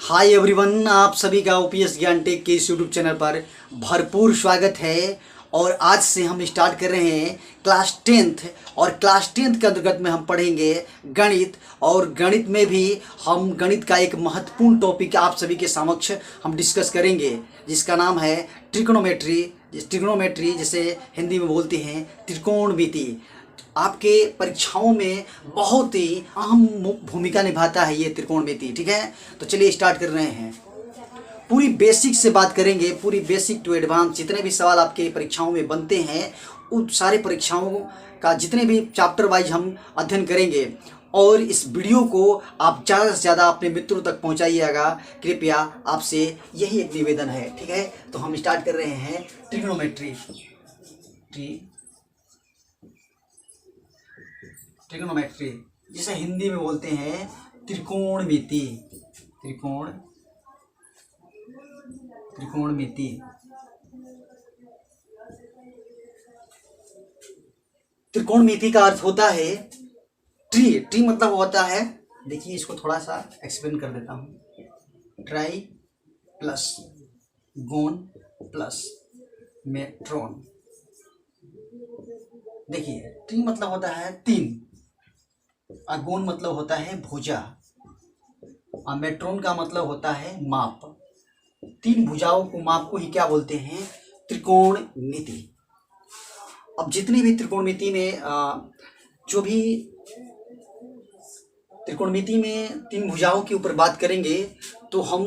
Hi everyone, आप सभी का ओपीएस ज्ञान टेक के इस यूट्यूब चैनल पर भरपूर स्वागत है। और आज से हम स्टार्ट कर रहे हैं क्लास 10th। और क्लास 10th के अंतर्गत में हम पढ़ेंगे गणित। और गणित में भी हम गणित का एक महत्वपूर्ण टॉपिक आप सभी के समक्ष हम डिस्कस करेंगे, जिसका नाम है ट्रिग्नोमेट्री। ट्रिग्नोमेट्री जिसे हिंदी में बोलते हैं त्रिकोणमिति। आपके परीक्षाओं में बहुत ही अहम भूमिका निभाता है ये त्रिकोणमिति। ठीक है, तो चलिए स्टार्ट कर रहे हैं। पूरी बेसिक से बात करेंगे, पूरी बेसिक टू एडवांस जितने भी सवाल आपके परीक्षाओं में बनते हैं उन सारे परीक्षाओं का जितने भी चैप्टर वाइज हम अध्ययन करेंगे। और इस वीडियो को आप ज़्यादा से ज़्यादा अपने मित्रों तक पहुंचाइएगा, कृपया आपसे यही एक निवेदन है। ठीक है, तो हम स्टार्ट कर रहे हैं ट्रिग्नोमेट्री। ट्रिग्नोमेट्री जिसे हिंदी में बोलते हैं त्रिकोणमिति। त्रिकोणमिति त्रिकोणमिति का अर्थ होता है ट्री मतलब होता है, देखिए इसको थोड़ा सा एक्सप्लेन कर देता हूँ। ट्राई प्लस गोन प्लस मेट्रोन। देखिए ट्री मतलब होता है तीन, गोन मतलब होता है भुजा, और मेट्रोन का मतलब होता है माप। तीन भुजाओं को माप को ही क्या बोलते हैं? त्रिकोणमिति। अब जितनी भी त्रिकोणमिति में जो भी त्रिकोणमिति में तीन भुजाओं के ऊपर बात करेंगे तो हम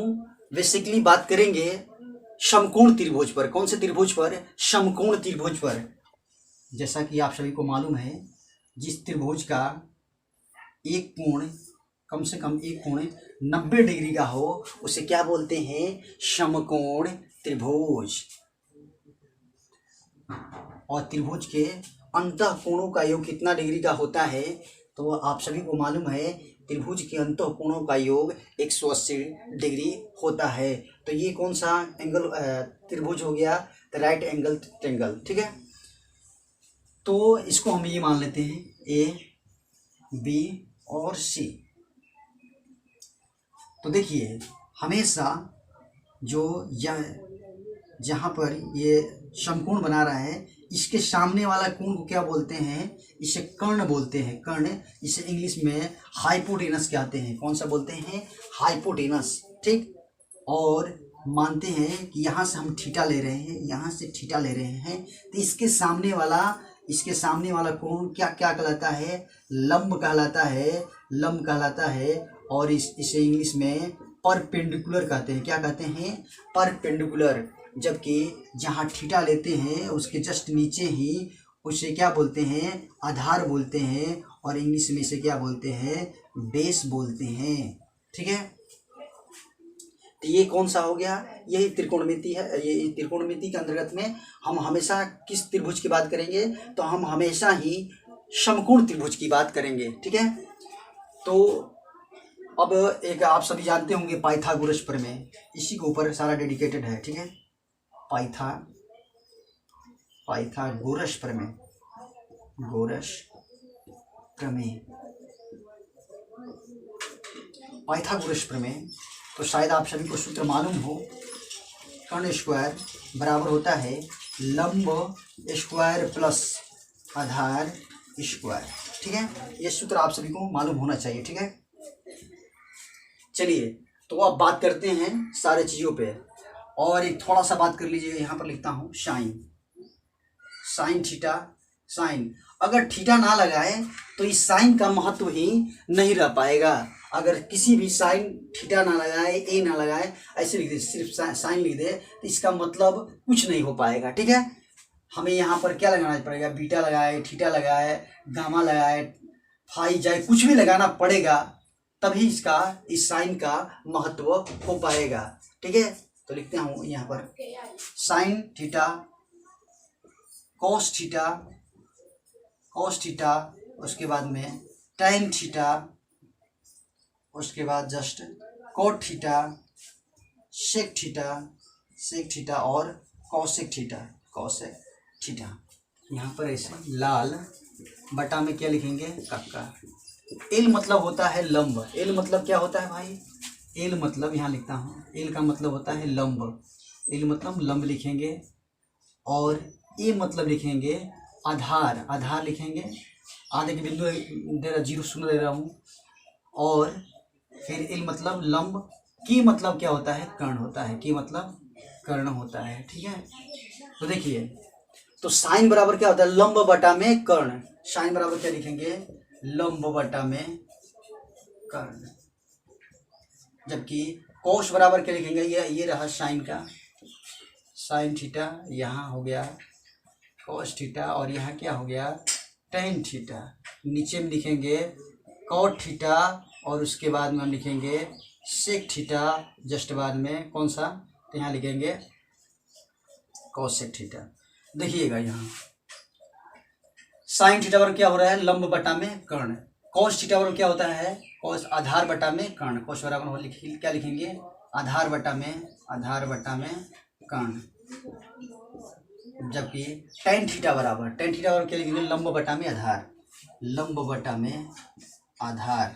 बेसिकली बात करेंगे समकोण त्रिभुज पर। कौन से त्रिभुज पर? समकोण त्रिभुज पर। जैसा कि आप सभी को मालूम है, जिस त्रिभुज का एक कोण कम से कम एक कोण 90 डिग्री का हो उसे क्या बोलते हैं? समकोण त्रिभुज। और त्रिभुज के अंतः कोणों का योग कितना डिग्री का होता है? तो आप सभी को मालूम है, त्रिभुज के अंतः कोणों का योग 180 डिग्री होता है। तो ये कौन सा एंगल त्रिभुज हो गया? Right angle triangle. ठीक है, तो इसको हम ये मान लेते हैं ए बी और सी। तो देखिए हमेशा जो जहाँ पर ये समकोण बना रहा है इसके सामने वाला कोण को क्या बोलते हैं? इसे कर्ण बोलते हैं। कर्ण, इसे इंग्लिश में हाइपोटेनस कहते हैं। कौन सा बोलते हैं? हाइपोटेनस। ठीक, और मानते हैं कि यहाँ से हम थीटा ले रहे हैं, यहाँ से थीटा ले रहे हैं, तो इसके सामने वाला कोण क्या क्या कहलाता है? लंब कहलाता है। और इसे इंग्लिश में परपेंडिकुलर कहते हैं। क्या कहते हैं? परपेंडिकुलर। जबकि जहाँ थीटा लेते हैं उसके जस्ट नीचे ही उसे क्या बोलते हैं? आधार बोलते हैं, और इंग्लिश में इसे क्या बोलते हैं? बेस बोलते हैं। ठीक है, तो ये कौन सा हो गया? यही त्रिकोणमिति है। ये त्रिकोणमिति के अंतर्गत में हम हमेशा किस त्रिभुज की बात करेंगे? तो हम हमेशा ही समकोण त्रिभुज की बात करेंगे। ठीक है, तो अब एक आप सभी जानते होंगे पाइथागोरस प्रमेय, इसी के ऊपर सारा डेडिकेटेड है। ठीक है, पाइथागोरस प्रमेय। पाइथागोरस प्रमेय, तो शायद आप सभी को सूत्र मालूम हो, कर्ण स्क्वायर बराबर होता है लंब स्क्वायर प्लस आधार स्क्वायर। ठीक है, ये सूत्र आप सभी को मालूम होना चाहिए। ठीक है, चलिए तो अब बात करते हैं सारे चीज़ों पे। और एक थोड़ा सा बात कर लीजिए, यहाँ पर लिखता हूँ साइन थीटा। साइन अगर थीटा ना लगाए तो इस साइन का महत्व ही नहीं रह पाएगा। अगर किसी भी साइन थीटा ना लगाए, ए ना लगाए, ऐसे लिख दे, सिर्फ साइन लिख दे, तो इसका मतलब कुछ नहीं हो पाएगा। ठीक है, हमें यहाँ पर क्या लगाना पड़ेगा? बीटा लगाए, थीटा लगाए, गामा लगाए, फाई जाए, कुछ भी लगाना पड़ेगा, तभी इस साइन का महत्व हो पाएगा। ठीक है, तो लिखते हूँ यहाँ पर साइन थीटा कॉस थीटा, उसके बाद में टैन थीटा, उसके बाद just cot theta, sec theta और कॉसेक थीटा। यहाँ पर ऐसे लाल बटा में क्या लिखेंगे? कक्का। एल मतलब होता है लंब। एल मतलब क्या होता है भाई? एल मतलब यहाँ लिखता हूँ, एल का मतलब होता है लंब, एल मतलब लंब लिखेंगे, और ए मतलब लिखेंगे आधार, आधार लिखेंगे, आधे के बिंदु दे रहा, 0 0 दे रहा हूँ, और फिर एल मतलब लंब, की मतलब क्या होता है, कर्ण होता है, की मतलब कर्ण होता है। ठीक है, तो देखिए, तो साइन बराबर क्या होता है, लंब बटा में कर्ण, साइन बराबर क्या लिखेंगे, लंब बटा में कर्ण, जबकि कोस बराबर क्या लिखेंगे, ये रहा साइन का, साइन थीटा, यहाँ हो गया कोस थीटा, और यहाँ क्या हो गया टेन थीटा, नीचे में लिखेंगे कॉट थीटा, और उसके बाद में हम लिखेंगे सेक थीटा, जस्ट बाद में कौन सा, तो यहाँ लिखेंगे कोसेक थीटा। देखिएगा यहाँ साइन थीटा बराबर क्या हो रहा है, लंब बटा में कर्ण, कोस थीटा बराबर क्या होता है, कोस आधार बटा में कर्ण, कोस बराबर हो क्या लिखेंगे, आधार बटा में, आधार बटा में कर्ण, जबकि टेन थीटा बराबर, टेन थीटा बराबर क्या लिखेंगे, लंब बटा में आधार, लंब बटा में आधार,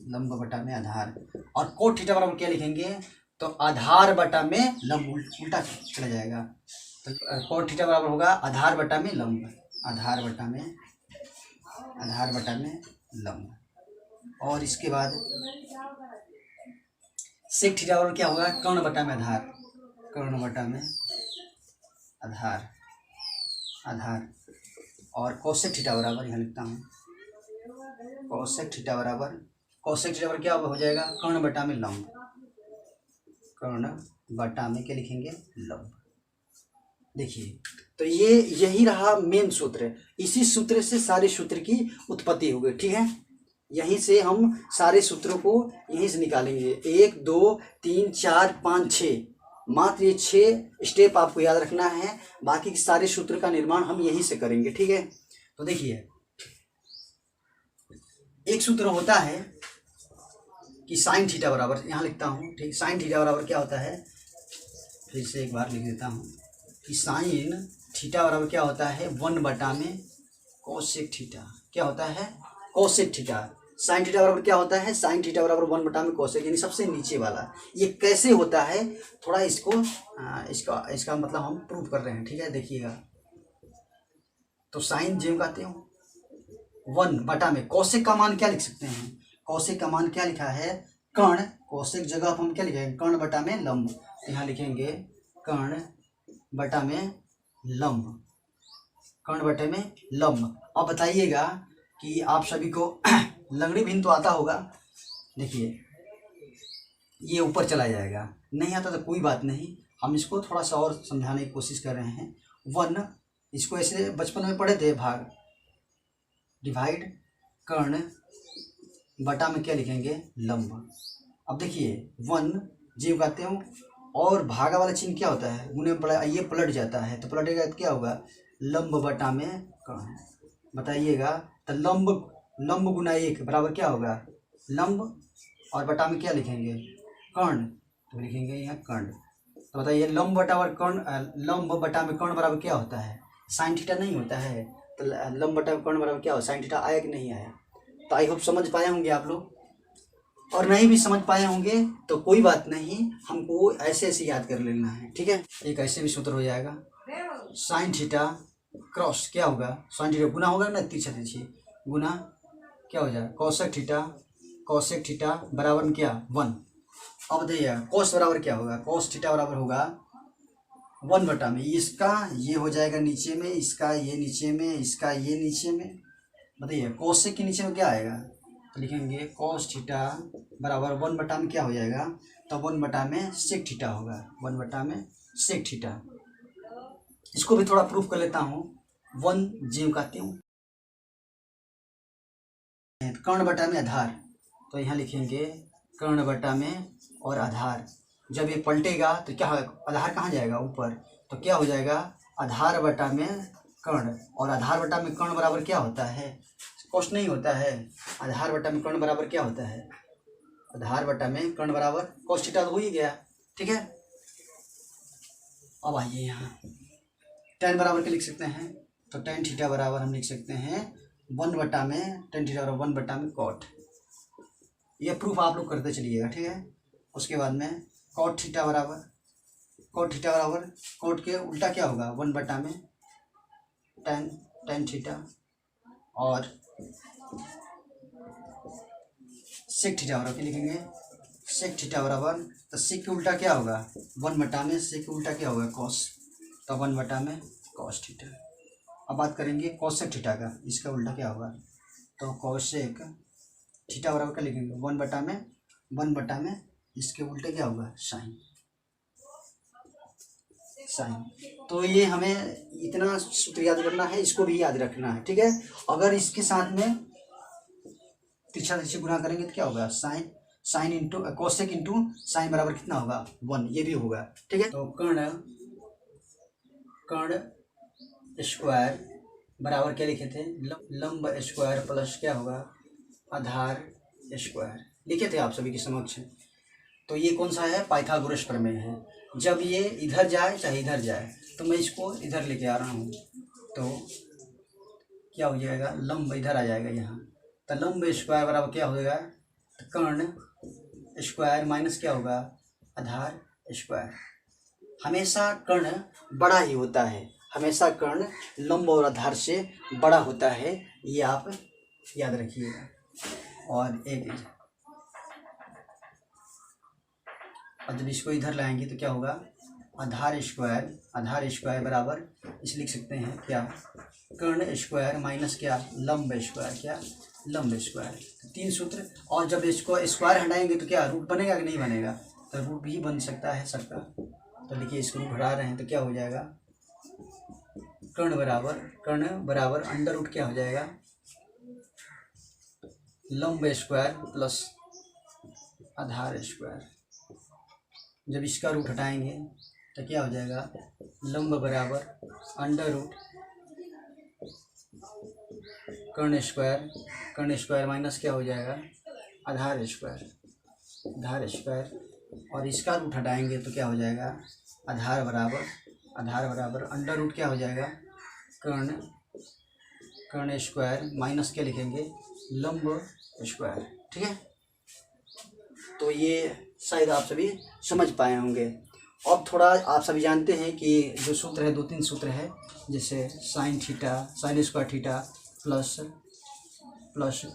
लंब बटा में आधार, और कोट थीटा बराबर क्या लिखेंगे, तो आधार बटा में लंब, उल्टा चला जाएगा, तो कोट थीटा बराबर होगा आधार बटा में लंब, आधार बटा में, आधार बटा में लंब, और इसके बाद सेक थीटा बराबर क्या होगा, कर्ण बटा में आधार, कर्ण बटा में आधार, आधार, और कोसेक थीटा बराबर यहाँ लिखता हूँ, कोसेक थीटा बराबर, कोसेक थीटा बराबर क्या हो जाएगा, कर्ण बटा में लंब, कर्ण बटा में क्या लिखेंगे, लंब। देखिए, तो ये यही रहा मेन सूत्र, इसी सूत्र से सारे सूत्र की उत्पत्ति हो गई। ठीक है, यहीं से हम सारे सूत्रों को यहीं से निकालेंगे, 1 2 3 4 5 6, मात्र ये 6 स्टेप आपको याद रखना है, बाकी के सारे सूत्र का निर्माण हम यहीं से करेंगे। ठीक है, तो देखिए, एक सूत्र होता है कि साइन थीटा बराबर, यहाँ लिखता हूँ, ठीक, साइन थीटा बराबर क्या होता है, फिर से एक बार लिख देता हूँ कि साइन थीटा बराबर क्या होता है, 1 बटा में कोसेक थीटा, क्या होता है, कोसेक थीटा, साइन थीटा बराबर क्या होता है, साइन थीटा बराबर 1 बटा में कोसेक, यानी सबसे नीचे वाला। ये कैसे होता है, थोड़ा इसको इसका मतलब हम प्रूव कर रहे हैं। ठीक है, देखिएगा, तो साइन जो कहते हो 1 बटा में कोसेक का मान क्या लिख सकते हैं, कोसेक का मान क्या लिखा है, कर्ण, कोसेक जगह आप हम क्या लिखेंगे, कर्ण बटा में लंब, यहाँ लिखेंगे कर्ण बटा में लंब, कर्ण बटे में लंब। अब बताइएगा कि आप सभी को लंगड़ी भिन्न तो आता होगा। देखिए, ये ऊपर चला जाएगा, नहीं आता तो कोई बात नहीं, हम इसको थोड़ा सा और समझाने की कोशिश कर रहे हैं। 1, इसको ऐसे बचपन में पढ़े थे, भाग, डिवाइड, कर्ण बटा में क्या लिखेंगे, लंब। अब देखिए 1 जीव कहते हो, और भागा वाला चिन्ह क्या होता है, गुने में ये पलट जाता है, तो पलटेगा तो क्या होगा, लंब बटा में कर्ण। बताइएगा, तो लंब गुना 1 बराबर क्या होगा, लंब, और बटा में क्या लिखेंगे, कर्ण, तो लिखेंगे यहाँ कर्ण। तो बताइए, लंब बटा और कर्ण, लंब बटा में कर्ण बराबर क्या होता है, साइन थीटा नहीं होता है, तो लंब बटा में कर्ण बराबर क्या हो, साइन थीटा आया कि नहीं आया। तो आई होप समझ पाए होंगे आप लोग, और नहीं भी समझ पाए होंगे तो कोई बात नहीं, हमको ऐसे ऐसे याद कर लेना है। ठीक है, एक ऐसे भी सूत्र हो जाएगा, साइन थीटा क्रॉस क्या होगा, साइन थीटा गुना होगा ना, तिरछा तिरछी गुना क्या हो जाएगा, कोसेक थीटा, कोसेक थीटा बराबर में क्या, 1। अब बताइए कोस बराबर क्या होगा, कोस थीटा बराबर होगा 1 बटा में, इसका ये हो जाएगा नीचे में, इसका ये नीचे में, इसका ये नीचे में। बताइए कोसेक के नीचे में क्या आएगा, तो लिखेंगे कोस थीटा बराबर 1 बटा में क्या हो जाएगा, तो 1 बटा में सेक थीटा होगा, 1 बटा में सेक थीटा। इसको भी थोड़ा प्रूफ कर लेता हूँ, 1 जीव कहती हूँ, कर्ण बटा में आधार, तो यहाँ लिखेंगे कर्ण बटा में और आधार। जब ये पलटेगा तो क्या होगा, आधार कहाँ जाएगा, ऊपर, तो क्या हो जाएगा, आधार बटा में कर्ण, और आधार बटा में कर्ण बराबर क्या होता है, कोष्ट नहीं होता है, आधार बटा में कर्ण बराबर क्या होता है, आधार बटा में कर्ण बराबर कोस थीटा, तो हो ही गया। ठीक है, अब आइए यहाँ टेन बराबर क्या लिख सकते हैं, तो टेन थीटा बराबर हम लिख सकते हैं 1 बटा में, टेन थीटा बराबर 1 बटा में कॉट। ये प्रूफ आप लोग करते चलिएगा। ठीक है, उसके बाद में कॉट थीटा बराबर कॉट के उल्टा क्या होगा 1/में टेन थीटा और सेक थीटा बराबर क्या लिखेंगे सेक थीटा बराबर, तो सेक के उल्टा क्या होगा 1/में, सेक के उल्टा क्या होगा कॉस, तो 1/में कॉस थीटा। अब बात करेंगे कोसेक थीटा का, इसका उल्टा क्या होगा, तो कोसेक थीटा बराबर क्या लिखेंगे 1/में इसके उल्टे क्या होगा साइन। तो ये हमें इतना सूत्र याद करना है, इसको भी याद रखना है, ठीक है। अगर इसके साथ में तिरछा तिरछी गुना करेंगे तो क्या होगा sine into cosec into sine बराबर कितना होगा 1, ये भी होगा, ठीक है। तो कर्ण स्क्वायर बराबर क्या लिखे थे लंब स्क्वायर प्लस क्या होगा आधार स्क्वायर, लिखे थे आप सभी के समक्ष। तो ये कौन सा है पाइथागोरस प्रमेय है। जब ये इधर जाए चाहे इधर जाए, तो मैं इसको इधर लेके आ रहा हूँ, तो क्या हो जाएगा लंब इधर आ जाएगा यहाँ, तो लंब स्क्वायर बराबर क्या हो जाएगा कर्ण स्क्वायर माइनस क्या होगा आधार स्क्वायर। हमेशा कर्ण बड़ा ही होता है, हमेशा कर्ण लंब और आधार से बड़ा होता है, ये आप याद रखिएगा। और एक और जब इसको इधर लाएंगे तो क्या होगा आधार स्क्वायर बराबर इस लिख सकते हैं क्या कर्ण स्क्वायर माइनस क्या लंब स्क्वायर। तो 3 सूत्र। और जब इसको स्क्वायर हटाएंगे तो क्या रूट बनेगा कि नहीं बनेगा, तो रूट भी बन सकता है सबका। तो देखिए इसको रूट हटा रहे हैं तो क्या हो जाएगा कर्ण बराबर अंडर रूट क्या हो जाएगा लंब स्क्वायर प्लस आधार स्क्वायर। जब इसका रूट हटाएंगे तो क्या हो जाएगा लंब बराबर अंडर रूट कर्ण स्क्वायर माइनस क्या हो जाएगा आधार स्क्वायर। और इसका रूट हटाएंगे तो क्या हो जाएगा आधार बराबर अंडर रूट क्या हो जाएगा कर्ण स्क्वायर माइनस क्या लिखेंगे लंब स्क्वायर, ठीक है। तो ये शायद आप सभी समझ पाए होंगे। अब थोड़ा आप सभी जानते हैं कि जो सूत्र है 2-3 सूत्र है, जैसे sine square theta plus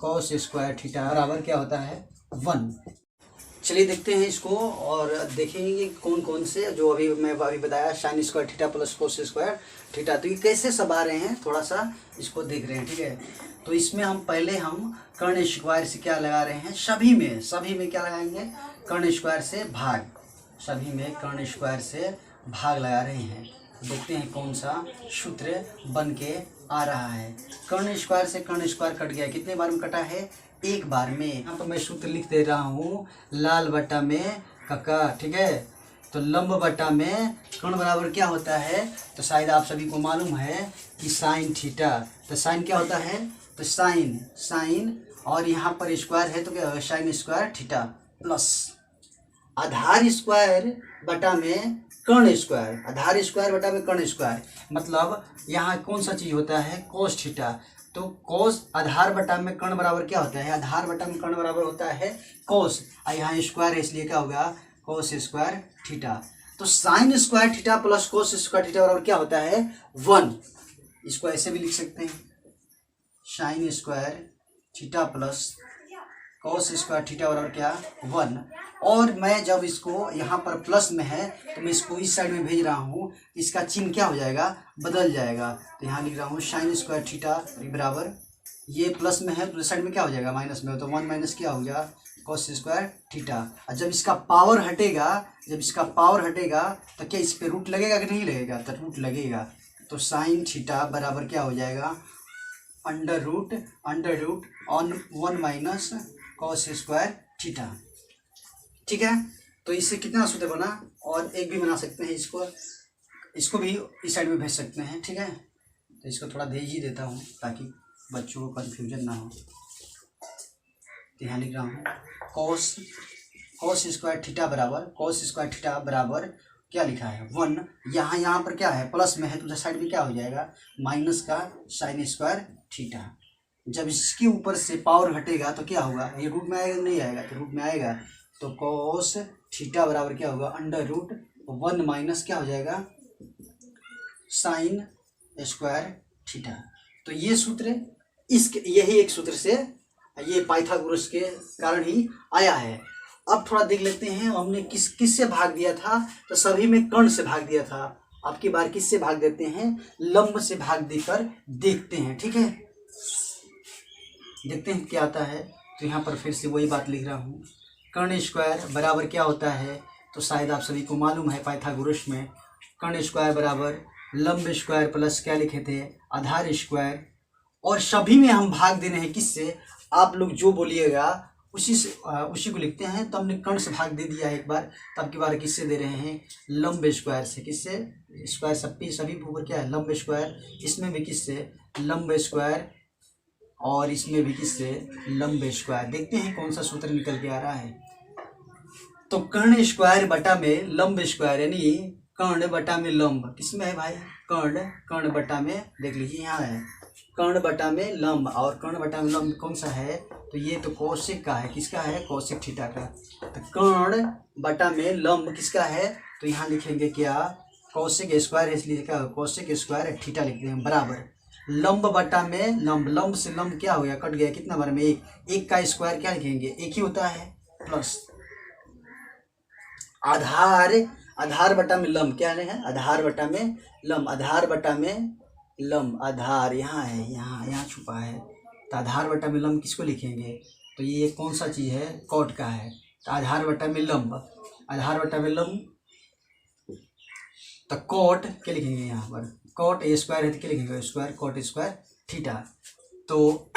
cos square theta बराबर क्या होता है 1। चलिए देखते हैं इसको और देखेंगे कौन कौन से जो मैं अभी बताया sine square theta plus cos square theta, तो ये कैसे सब आ रहे हैं थोड़ा सा इसको देख रहे हैं, ठीक है। तो इसमें हम कर्ण स्क्वायर से क्या लगा रहे हैं, सभी में क्या लगाएंगे कर्ण स्क्वायर से भाग, सभी में कर्ण स्क्वायर से भाग लगा रहे हैं। देखते हैं कौन सा सूत्र बन के आ रहा है। कर्ण स्क्वायर से कर्ण स्क्वायर कट गया, कितने बार में कटा है एक बार में। यहाँ पर मैं सूत्र लिख दे रहा हूँ लाल बट्टा में कका, ठीक है। तो लंब बट्टा में कर्ण बराबर क्या होता है, तो शायद आप सभी को मालूम है कि साइन थीटा। तो साइन क्या होता है, तो साइन और यहाँ पर स्क्वायर है तो क्या होगा साइन स्क्वायर थीटा प्लस आधार स्क्वायर बटा में कर्ण स्क्वायर, मतलब यहाँ कौन सा चीज होता है कोस थीटा। तो कोस आधार बटा में कर्ण बराबर क्या होता है, आधार बटा में कर्ण बराबर होता है कोस, और यहाँ स्क्वायर है इसलिए क्या होगा कोस स्क्वायर थीटा। तो sine square theta plus cos square theta बराबर क्या होता है 1। इसको ऐसे भी लिख सकते हैं sine square theta plus cos square theta बराबर क्या 1। और मैं जब इसको यहाँ पर प्लस में है तो मैं इसको इस साइड में भेज रहा हूँ, इसका चिन्ह क्या हो जाएगा बदल जाएगा। तो यहाँ लिख रहा हूँ साइन स्क्वायर थीटा बराबर ये प्लस में है तो साइड में क्या हो जाएगा माइनस में, तो 1 माइनस क्या हो गया कॉस स्क्वायर थीटा। और जब इसका पावर हटेगा तो क्या इस पर रूट लगेगा कि नहीं लगेगा, तो रूट लगेगा। तो साइन थीटा बराबर क्या हो जाएगा under root on 1 minus cos square theta, ठीक है। तो इससे कितना सूत्र बना, और एक भी बना सकते हैं, इसको भी इस साइड में भेज सकते हैं, ठीक है। तो इसको थोड़ा भेज ही देता हूँ ताकि बच्चों को कन्फ्यूजन ना हो। तो यहाँ लिख रहा हूँ कॉस स्क्वायर थीटा बराबर क्या लिखा है 1। यहाँ पर क्या है प्लस में है तो साइड में क्या हो जाएगा माइनस का साइन स्क्वायर थीटा। जब इसके ऊपर से पावर हटेगा तो क्या होगा, ये रूट में आएगा नहीं आएगा, तो रूट में आएगा तो कॉस थीटा बराबर क्या होगा, अंडर रूट 1 माइनस क्या हो जाएगा, साइन स्क्वायर थीटा। तो ये सूत्र इसके यही एक सूत्र से ये पाइथागोरस के कारण ही आया है। अब थोड़ा देख लेते हैं हमने किस से भाग दिया था, तो सभी में कर्ण से भाग दिया था। अब की बार किससे भाग देते हैं, लंब से भाग देकर देखते हैं। ठीक है, देखते हैं क्या आता है। तो यहाँ पर फिर से वही बात लिख रहा हूँ, कर्ण स्क्वायर बराबर क्या होता है, तो शायद आप सभी को मालूम है पाइथागोरस में कर्ण स्क्वायर बराबर लंब स्क्वायर प्लस क्या लिखे थे, आधार स्क्वायर। और सभी में हम भाग दे रहे हैं किससे, आप लोग जो बोलिएगा उसी को लिखते हैं। तो हमने कर्ण से भाग दे दिया है एक बार, तब की बार किससे दे रहे हैं, लंब स्क्वायर से। किससे, स्क्वायर सभी ऊपर क्या है, लंब स्क्वायर। इसमें भी किससे, लंब स्क्वायर, और इसमें भी किससे, लंब स्क्वायर। देखते हैं कौन सा सूत्र निकल के आ रहा है। तो कर्ण स्क्वायर बटा में लंब स्क्वायर, यानी कर्ण बटा में लंब किसमें है भाई, कर्ण बटा में, देख लीजिए यहाँ है कर्ण बटा में लंब, और कर्ण बटा में लंब कौन सा है, तो ये तो कौशिक का है। किसका है, कौशिक थीटा का। तो कर्ण बटा में लंब किसका है, तो यहाँ लिखेंगे क्या, कौशिक स्क्वायर है, इसलिए क्या कौशिक स्क्वायर थीटा लिखते हैं, बराबर लंब बटा में लंब, लंब से लंब क्या हो गया, कट गया, कितना बार में एक का स्क्वायर क्या लिखेंगे, एक ही होता है, प्लस आधार बटा में लंब क्या है, आधार बटा में लंब, आधार बटा में लंब, आधार यहाँ है, यहाँ छुपा है। तो आधार बटा में लंब किसको लिखेंगे, तो ये कौन सा चीज़ है, कॉट का है। तो आधार बटा में लंब, आधार बटा में लंब, तो कॉट क्या लिखेंगे यहाँ पर, कॉट ए स्क्वायर है तो क्या लिखेंगे, स्क्वायर कॉट स्क्वायर थीटा। तो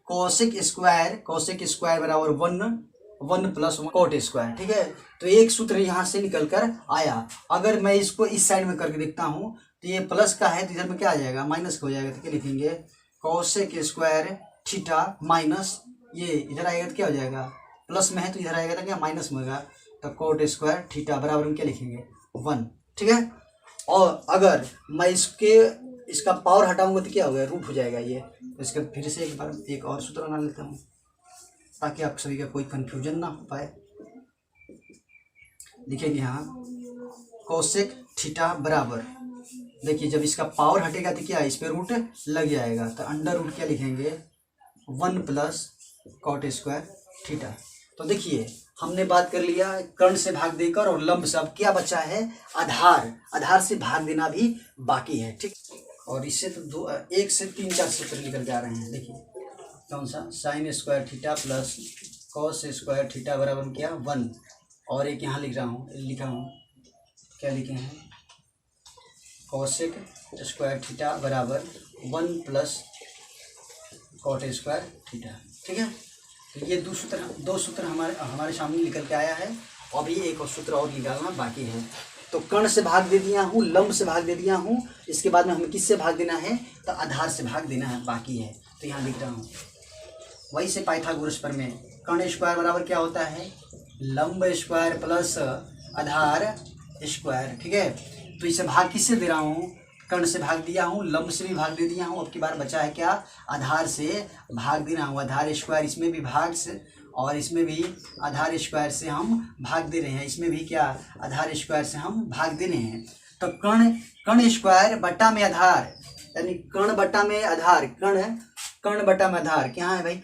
कौशिक स्क्वायर बराबर 1 प्लस कॉट स्क्वायर। ठीक है, तो एक सूत्र यहाँ से निकल कर आया। अगर मैं इसको इस साइड में करके देखता हूँ, तो ये प्लस का है तो इधर में क्या आ जाएगा, माइनस का हो जाएगा। तो क्या लिखेंगे, कौशिक स्क्वायर थीटा माइनस, ये इधर आएगा तो क्या हो जाएगा, प्लस में है तो इधर आएगा तो क्या माइनस में होगा। तो कॉट स्क्वायर थीटा बराबर में क्या लिखेंगे, 1। ठीक है, और अगर मैं इसका पावर हटाऊंगा तो क्या हो गया, रूट हो जाएगा ये। तो इसका फिर से एक बार एक और सूत्र बना लेता हूँ ताकि आप सभी का कोई कंफ्यूजन ना हो पाए। लिखेंगे यहाँ कौशिक थीटा बराबर, देखिए जब इसका पावर हटेगा तो क्या इस पे रूट लग जाएगा। तो अंडर रूट क्या लिखेंगे, 1 प्लस कॉट स्क्वायर थीटा। तो देखिए हमने बात कर लिया कर्ण से भाग देकर और लंब से, अब क्या बचा है, आधार से भाग देना भी बाकी है। ठीक, और इससे तो 1 से 3-4 सूत्र निकल के आ रहे हैं। देखिए कौन सा, sine square theta plus cos square theta बराबर क्या, 1। और एक यहाँ लिखा हूँ क्या लिखे हैं, कौशिक स्क्वायर थीटा बराबर 1 प्लस कॉट स्क्वायर थीटा। ठीक है, तो ये दो सूत्र हमारे सामने निकल के आया है। अभी एक और सूत्र और निकालना बाकी है। तो कर्ण से भाग दे दिया हूँ, लंब से भाग दे दिया हूँ, इसके बाद में हमें किससे भाग देना है, तो आधार से भाग देना है बाकी है। तो यहाँ लिख रहा हूँ वही से पाइथागोरस पर में कर्ण स्क्वायर बराबर क्या होता है, लंब स्क्वायर प्लस आधार स्क्वायर। ठीक है, तो इसे भाग किससे दे रहा हूँ, कर्ण से भाग दिया हूँ, लंब से भी भाग दे दिया हूँ। अब की बार बचा है क्या, आधार से भाग देना हूँ। आधार स्क्वायर इसमें भी भाग से, और इसमें भी आधार स्क्वायर से हम भाग दे रहे हैं, इसमें भी क्या आधार स्क्वायर से हम भाग दे रहे हैं। तो कर्ण स्क्वायर बटा में आधार, यानी कर्ण बटा में आधार, कर्ण बटा में आधार क्या है भाई,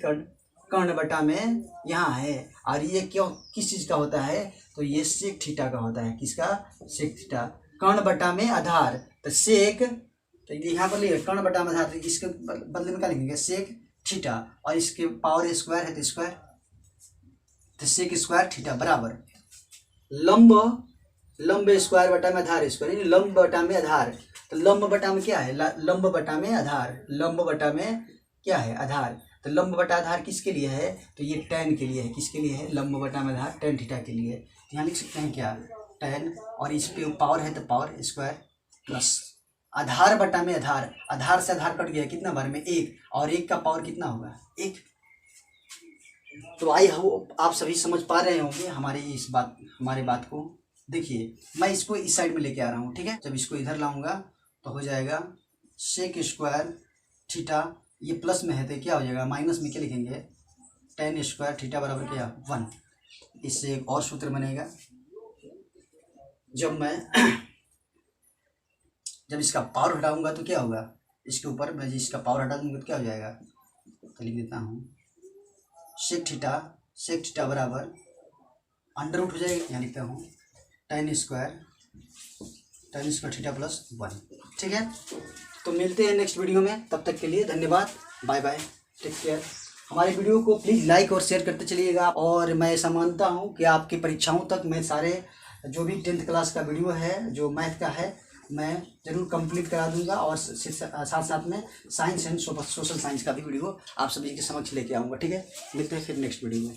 कर्ण बटा में यहाँ है। और ये क्यों किस चीज़ का होता है, तो ये सेक थीटा का होता है। किसका, सेक थीटा। कर्ण बटा में आधार, तो सेक, तो यहाँ पर लिखे कर्ण बटा में आधार, तो इसके बदले में क्या लिखेंगे, सेक थीटा, और इसके पावर स्क्वायर है तो स्क्वायर, तो सेक स्क्वायर थीटा बराबर लंब स्क्वायर बटा में आधार स्क्वायर, यानी लंब बटा में आधार। तो लंब बटा में क्या है, लंब बटा में आधार, लंब बटा में क्या है, आधार। तो लंब बटा आधार किसके लिए है, तो ये tan के लिए है। किसके लिए है, लंब बटा में आधार tan थीटा के लिए। तो यहाँ लिख सकते हैं क्या, tan, और इस पे पावर है तो पावर स्क्वायर प्लस आधार बटा में आधार, आधार से आधार कट गया कितना बार में, 1, और 1 का पावर कितना होगा, 1। तो आई होप आप सभी समझ पा रहे होंगे हमारी बात को। देखिए मैं इसको इस साइड में लेके आ रहा हूँ। ठीक है, जब इसको इधर लाऊंगा तो हो जाएगा सेक स्क्वायर थीटा, ये प्लस में है तो क्या हो जाएगा, माइनस में क्या लिखेंगे, tan स्क्वायर थीटा बराबर क्या, 1। इससे एक और सूत्र बनेगा। जब इसका पावर हटाऊंगा तो क्या होगा, इसके ऊपर मैं इसका पावर हटा दूंगा तो क्या हो जाएगा, तो लिख देता हूँ सेक थीटा बराबर अंडर रूट हो जाएगा, यहाँ लिखता हूँ tan स्क्वायर थीटा प्लस 1। ठीक है, तो मिलते हैं नेक्स्ट वीडियो में, तब तक के लिए धन्यवाद, बाय बाय, टेक केयर। हमारे वीडियो को प्लीज़ लाइक और शेयर करते चलिएगा, और मैं ऐसा मानता हूँ कि आपकी परीक्षाओं तक मैं सारे जो भी 10th क्लास का वीडियो है जो मैथ का है मैं ज़रूर कंप्लीट करा दूंगा, और साथ साथ में साइंस एंड सोशल साइंस का भी वीडियो आप सभी के समक्ष लेके आऊँगा। ठीक है, मिलते हैं फिर नेक्स्ट वीडियो में।